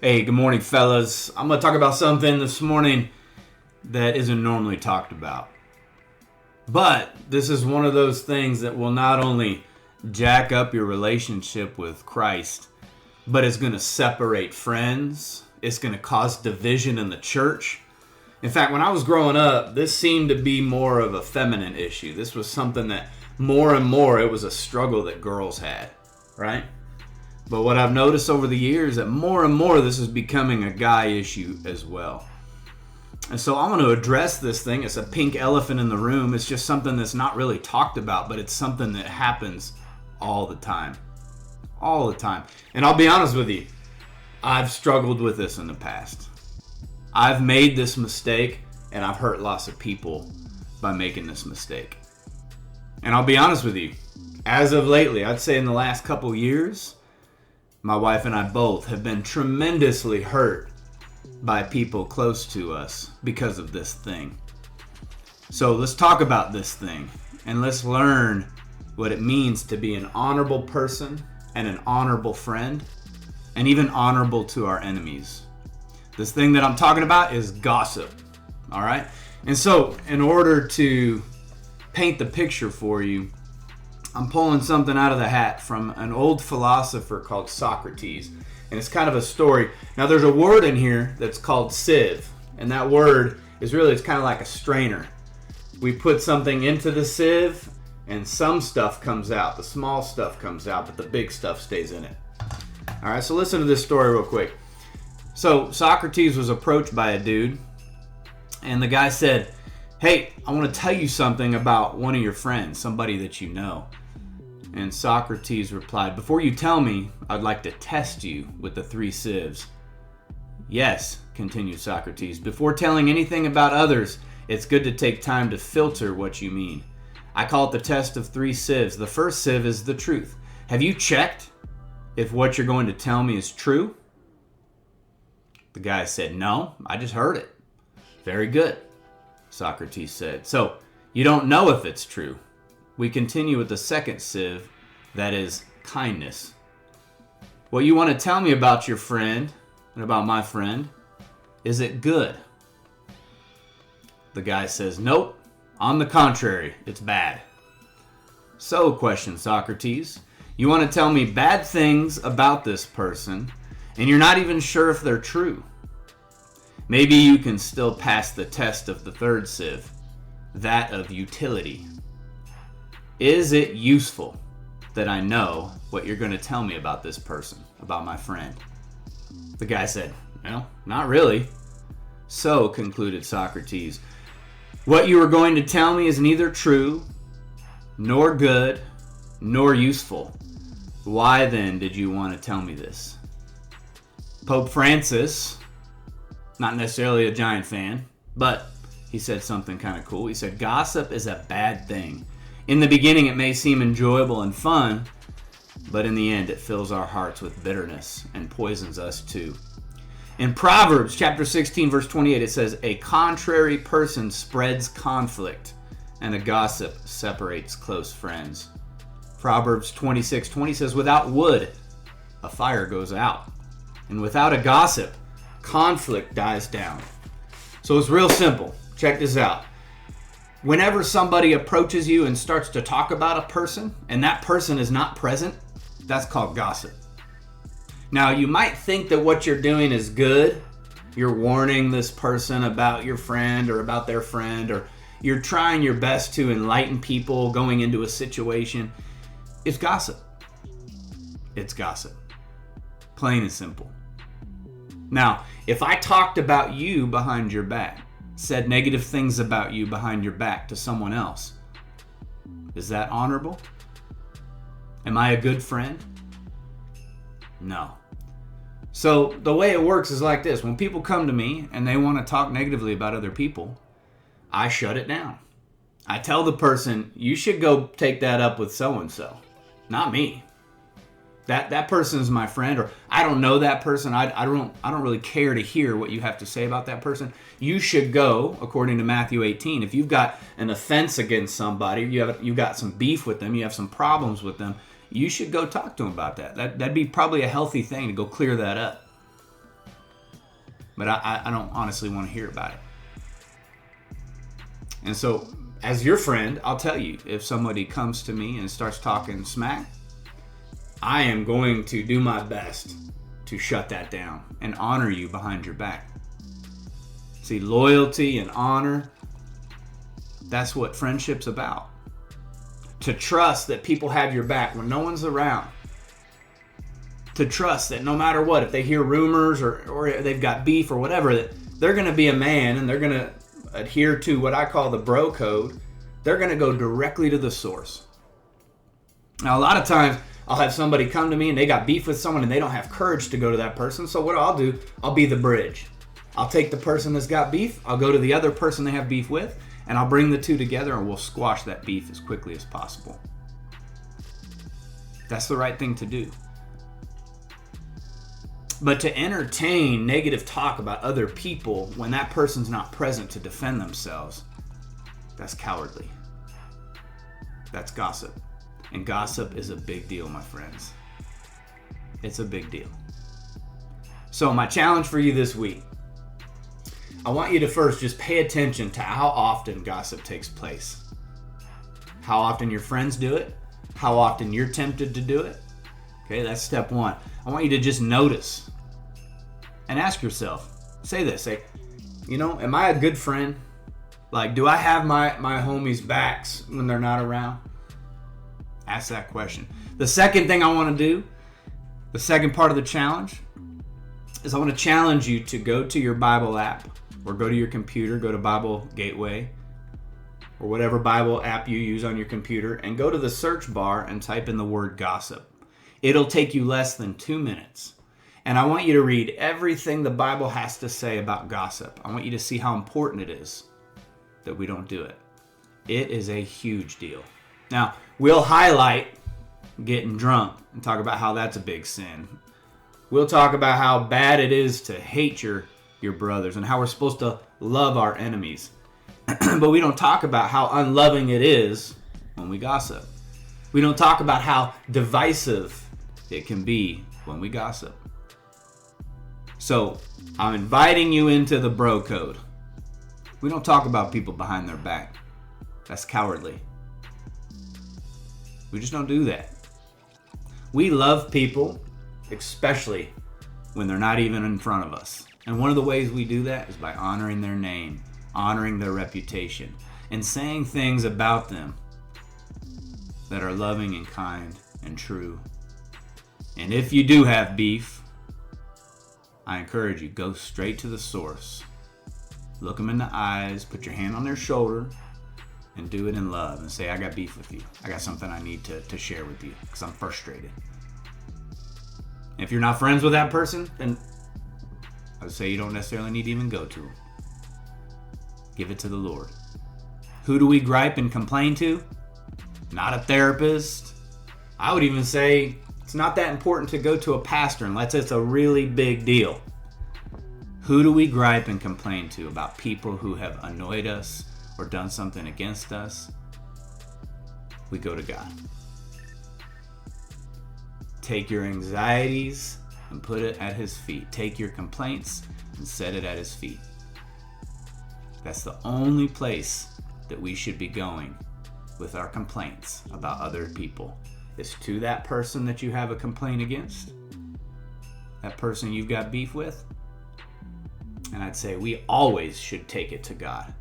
Hey, good morning, fellas. I'm going to talk about something this morning that isn't normally talked about. But this is one of those things that will not only jack up your relationship with Christ, but it's going to separate friends. It's going to cause division in the church. In fact, when I was growing up, this seemed to be more of a feminine issue. This was something that more and more, it was a struggle that girls had, right? But what I've noticed over the years that more and more this is becoming a guy issue as well. And so I want to address this thing. It's a pink elephant in the room. It's just something that's not really talked about, but it's something that happens all the time. All the time. And I'll be honest with you, I've struggled with this in the past. I've made this mistake, and I've hurt lots of people by making this mistake. And I'll be honest with you, as of lately, I'd say in the last couple years, my wife and I both have been tremendously hurt by people close to us because of this thing. So let's talk about this thing and let's learn what it means to be an honorable person and an honorable friend and even honorable to our enemies. This thing that I'm talking about is gossip, all right? And so in order to paint the picture for you, I'm pulling something out of the hat from an old philosopher called Socrates. And it's kind of a story. Now there's a word in here that's called sieve. And that word is really, it's kind of like a strainer. We put something into the sieve and some stuff comes out. The small stuff comes out, but the big stuff stays in it. All right, so listen to this story real quick. So Socrates was approached by a dude. And the guy said, "Hey, I want to tell you something about one of your friends, somebody that you know." And Socrates replied, "Before you tell me, I'd like to test you with the 3 sieves." "Yes," continued Socrates, "before telling anything about others, it's good to take time to filter what you mean. I call it the test of 3 sieves. The first sieve is the truth. Have you checked if what you're going to tell me is true?" The guy said, "No, I just heard it." "Very good," Socrates said. "So you don't know if it's true." We continue with the second sieve, that is kindness. "What you want to tell me about your friend and about my friend, is it good?" The guy says, "Nope, on the contrary, it's bad." "So," questioned Socrates, "you want to tell me bad things about this person, and you're not even sure if they're true. Maybe you can still pass the test of the third sieve, that of utility. Is it useful that I know what you're going to tell me about this person, about my friend?" The guy said, "Well, not really." "So," concluded Socrates, "what you are going to tell me is neither true, nor good, nor useful. Why then did you want to tell me this?" Pope Francis, not necessarily a giant fan, but he said something kind of cool. He said, "Gossip is a bad thing. In the beginning, it may seem enjoyable and fun, but in the end, it fills our hearts with bitterness and poisons us too." In Proverbs chapter 16, verse 28, it says, "A contrary person spreads conflict, and a gossip separates close friends." Proverbs 26:20 says, "Without wood, a fire goes out, and without a gossip, conflict dies down." So it's real simple. Check this out. Whenever somebody approaches you and starts to talk about a person, and that person is not present, that's called gossip. Now, you might think that what you're doing is good. You're warning this person about your friend or about their friend, or you're trying your best to enlighten people going into a situation. It's gossip. It's gossip. Plain and simple. Now, if I talked about you behind your back, said negative things about you behind your back to someone else, is that honorable? Am I a good friend? No. So the way it works is like this. When people come to me and they want to talk negatively about other people, I shut it down. I tell the person, "You should go take that up with so-and-so, not me. That person is my friend," or "I don't know that person. I don't really care to hear what you have to say about that person. You should go," according to Matthew 18. If you've got an offense against somebody, you've got some beef with them, you have some problems with them, you should go talk to them about that. That'd be probably a healthy thing to go clear that up. but I don't honestly want to hear about it. And so, as your friend, I'll tell you, if somebody comes to me and starts talking smack, I am going to do my best to shut that down and honor you behind your back. See, loyalty and honor, that's what friendship's about. To trust that people have your back when no one's around. To trust that no matter what, if they hear rumors or they've got beef or whatever, that they're going to be a man and they're going to adhere to what I call the bro code. They're going to go directly to the source. Now, a lot of times I'll have somebody come to me and they got beef with someone and they don't have courage to go to that person. So what I'll do, I'll be the bridge. I'll take the person that's got beef, I'll go to the other person they have beef with, and I'll bring the two together and we'll squash that beef as quickly as possible. That's the right thing to do. But to entertain negative talk about other people when that person's not present to defend themselves, that's cowardly. That's gossip. And gossip is a big deal, my friends. It's a big deal. So my challenge for you this week, I want you to first just pay attention to how often gossip takes place. How often your friends do it. How often you're tempted to do it. Okay, that's step one. I want you to just notice and ask yourself, say this, am I a good friend? Like, do I have my homies' backs when they're not around? Ask that question. The second thing I want to do, the second part of the challenge, is I want to challenge you to go to your Bible app or go to your computer, go to Bible Gateway or whatever Bible app you use on your computer and go to the search bar and type in the word gossip. It'll take you less than 2 minutes. And I want you to read everything the Bible has to say about gossip. I want you to see how important it is that we don't do it. It is a huge deal. Now, we'll highlight getting drunk and talk about how that's a big sin. We'll talk about how bad it is to hate your brothers and how we're supposed to love our enemies. But we don't talk about how unloving it is when we gossip. We don't talk about how divisive it can be when we gossip. So, I'm inviting you into the bro code. We don't talk about people behind their back. That's cowardly. We just don't do that. We love people, especially when they're not even in front of us. And one of the ways we do that is by honoring their name, honoring their reputation, and saying things about them that are loving and kind and true. And if you do have beef, I encourage you, go straight to the source. Look them in the eyes, put your hand on their shoulder, and do it in love and say, I got beef with you. I got something I need to share with you because I'm frustrated. If you're not friends with that person, then I would say you don't necessarily need to even go to them. Give it to the Lord. Who do we gripe and complain to? Not a therapist. I would even say it's not that important to go to a pastor unless it's a really big deal. Who do we gripe and complain to about people who have annoyed us or done something against us? We go to God. Take your anxieties and put it at His feet. Take your complaints and set it at His feet. That's the only place that we should be going with our complaints about other people. Is to that person that you have a complaint against, that person you've got beef with. And I'd say we always should take it to God.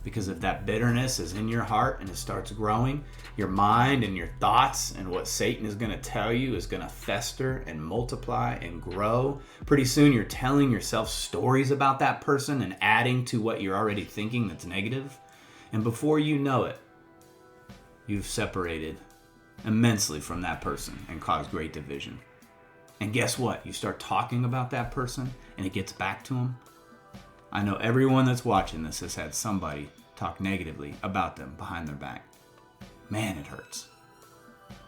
Because if that bitterness is in your heart and it starts growing, your mind and your thoughts and what Satan is going to tell you is going to fester and multiply and grow. Pretty soon you're telling yourself stories about that person and adding to what you're already thinking that's negative. And before you know it, you've separated immensely from that person and caused great division. And guess what? You start talking about that person and it gets back to them. I know everyone that's watching this has had somebody talk negatively about them behind their back. Man, it hurts.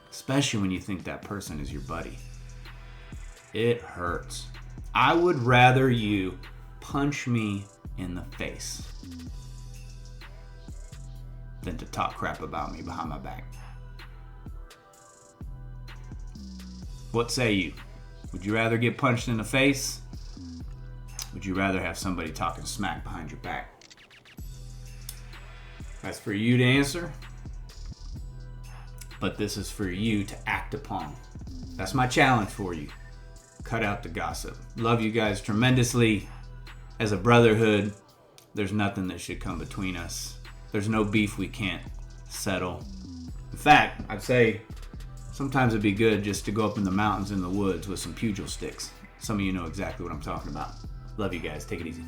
Especially when you think that person is your buddy. It hurts. I would rather you punch me in the face than to talk crap about me behind my back. What say you? Would you rather get punched in the face Would you rather have somebody talking smack behind your back? That's for you to answer, but this is for you to act upon. That's my challenge for you. Cut out the gossip. Love you guys tremendously. As a brotherhood, there's nothing that should come between us. There's no beef we can't settle. In fact, I'd say sometimes it'd be good just to go up in the mountains in the woods with some pugil sticks. Some of you know exactly what I'm talking about. Love you guys. Take it easy.